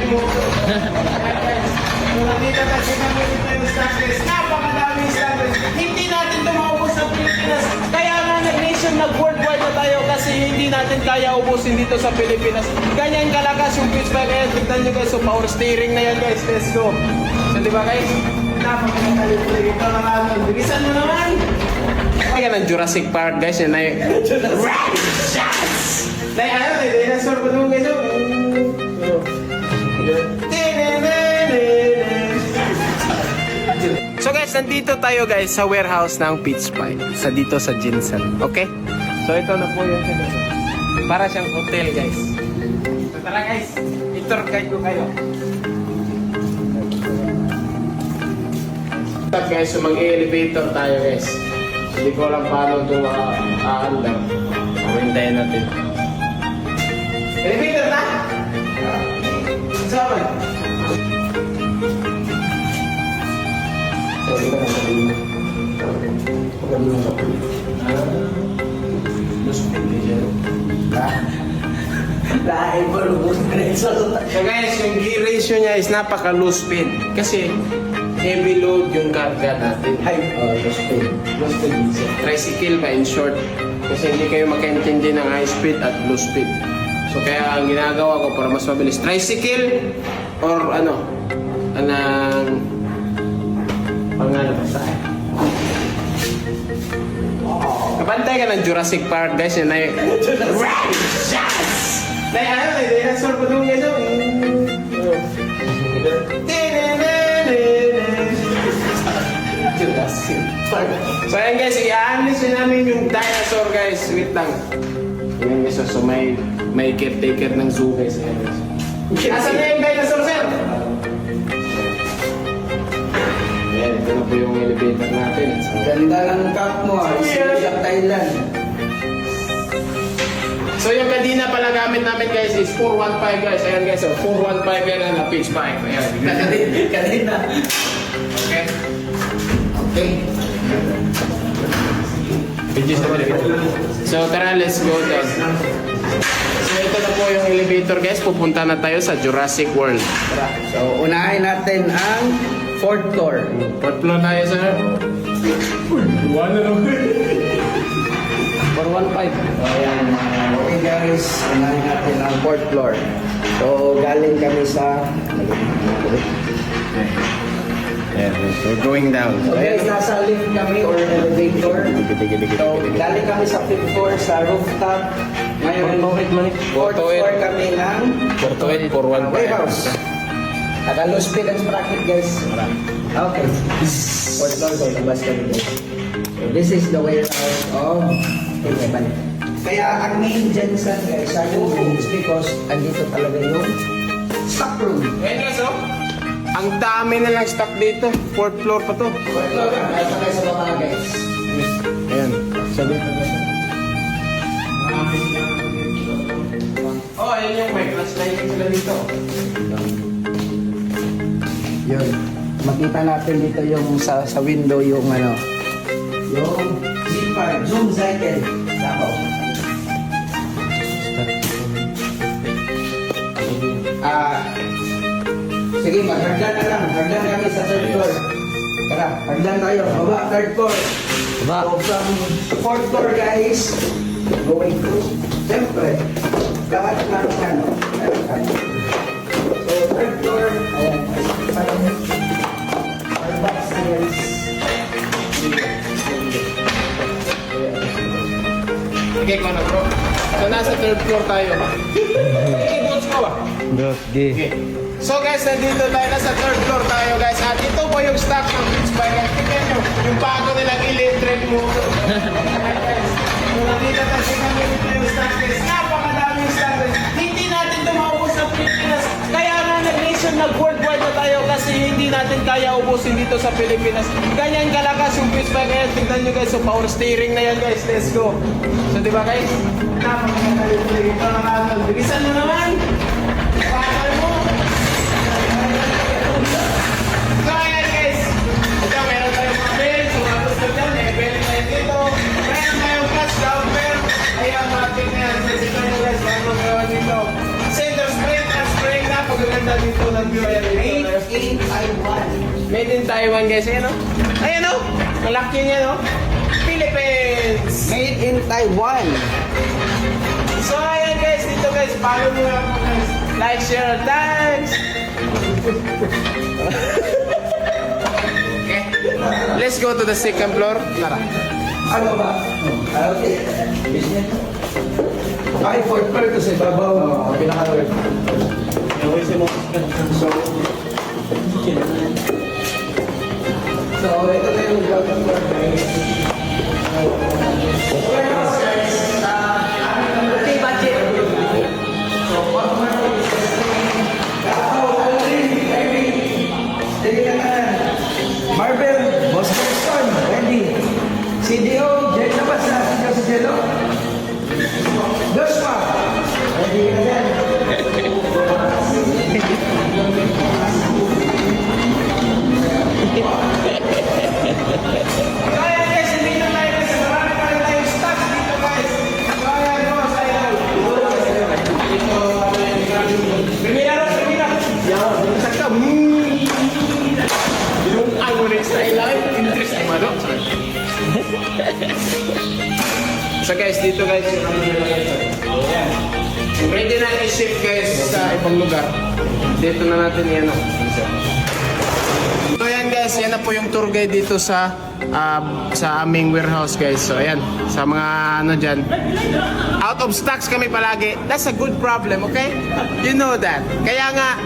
mo. Nandito kasi kami dito yung stocklist. Napakadaming stocklist. Hindi natin ito maubos sa Pilipinas. Kaya nga nag-nation, nag-worldwide na tayo kasi hindi natin kaya ubusin dito sa Pilipinas. Ganyan kalakas yung pitch bike. Kaya tignan nyo guys, so power steering na yan guys. Let's go. So di ba guys? Napakadaming ito na natin. Bilisan mo naman. Kaya ng Jurassic Park guys. Yan ay... Ano, dinosaur ko doon guys. So guys, nandito tayo guys sa warehouse ng Pitch Bike. Dito sa Jinsan. Okay? So ito na po yung para siyang hotel guys. So tara guys, i-tour guide ko kayo. Guys, so mag-elevator tayo guys. Hindi ko alam paano ito aandar. Hintayin natin. Elevator na? Saan? So guys, yung gear ratio niya is napaka-low speed. Kasi heavy load yung karga natin. Low speed. Low speed. Tricycle ba in short? Kasi hindi kayo makaintindi ng high speed at low speed. So kaya ang ginagawa ko para mas mabilis, tricycle or ano, anong pangalan ba sa akin? Kapantay ka ng Jurassic Park guys, yun ay dinosaur ko doon guys. Jurassic Park. So ayan guys, i-analyze namin yung dinosaur guys. Wait lang. Ayan guys, so may caretaker ng zoo guys. Asan na yung dinosaur sir? Ayan, ito na po yung elevator natin. Ganda ng cup mo ah. Sa Thailand. So yung kadina pala gamit namin guys is 415 guys. Ayan guys, so 415 yan na pitch bike. Ayan. Kadina. Okay. Okay. So tara, let's go down. So ito na po yung elevator guys. Pupunta na tayo sa Jurassic World. Tara. So unahin natin ang fourth floor. Fourth floor tayo sir. One na lang. 415. Ayan. Okay guys, unahin natin ang fourth floor. So galing kami sa... Yeah, we're going down. So guys, nasa lift kami or elevator. So galing kami sa fifth floor sa rooftop. Ngayon, fourth floor kami ng 428, 415. warehouse. Naka-low speed ang sprocket guys. Okay. Fourth floor, so labas kami guys. So this is the warehouse of Pinyaban. Kaya ang main Jensen guys, sa room is because andito talaga yung stock room. Ayan guys, oh. Ang dami na lang stock dito. Fourth floor pa to. Fourth floor, nasa kayo sa baba guys. Ayan. Sabi. Oh, ayan yung may class lighting sila dito. Yun. Makita natin dito yung sa window yung ano. Yung zipper, zoom cycle. Sabaw. Sige, maghagdan na lang. Hagdan kami sa third floor. Tara, hagdan tayo. Baba, third floor. Baba. So, from fourth floor, guys, going to, siyempre, lahat ng ano. So, third floor, ayan. Our box na guys. Okay, ko na bro. So, nasa third floor tayo. Okay, boss ko ba? Okay. So guys, nandito tayo na sa third floor tayo guys. At ito po yung stock ng Pitch Bike. Tingnan nyo, yung bago nilang electric motor. Nandito kasi kami dito yung stock guys. Napakadaming stock guys. Hindi natin ito maubos sa Pilipinas. Kaya nga nag-nation, nag-worldwide na tayo kasi hindi natin kaya ubusin dito sa Pilipinas. Ganyan kalakas yung Pitch Bike. Kaya tignan nyo guys, so power steering na yan guys. Let's go. So diba guys? Napakadaming electric. Ito na natin. Bilisan mo naman. Pakal mo. So ayan guys, ito meron tayong papel, sumatos na dyan, may belt na dito, meron tayong clutch dumper, ayan matik na yan, ito nyo guys, meron gawa dito. Center spring na, pagaganda dito nag-view. Made in Taiwan. Made in Taiwan guys. Ayan o. Ayan o. Ang laki niya no. Philippines. Made in Taiwan. So ayan guys. Dito guys. Follow mo lang po guys. Like, share, thanks. Okay. Let's go to the second floor. Tara. Ano ba? Okay. Business. Ay, fourth floor to sa ibabaw. Pinaka-third. So, ito na yung ground floor. Okay, budget. So, what Marvel, Boss Gerson, ready. CDO, Jen labas na. CDO sa Jello. Joshua, ready ka na yan. So ayan guys. Hindi na tayo guys. Marami pa rin tayong stocks dito guys. So ayan boss. Ayan. Primera. Yan. Saka. Yung ang ulit sa ilalim. Interest ay malo. So guys, dito guys. Ayan. Ready na i-ship guys sa ibang lugar. Dito na natin yan. So ayan guys, yan na po yung tour guide dito sa aming warehouse guys. So ayan, sa mga ano dyan. Out of stocks kami palagi. That's a good problem, okay? You know that. Kaya nga,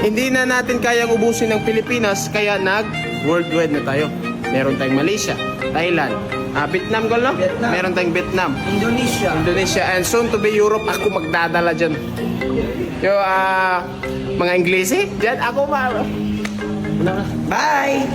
hindi na natin kayang ubusin ng Pilipinas, kaya nag-worldwide na tayo. Meron tayong Malaysia, Thailand, Vietnam ko no? Vietnam. Meron tayong Vietnam, Indonesia. and soon to be Europe. Ako magdadala dyan. Yung mga Inglesi, dyan ako Bye!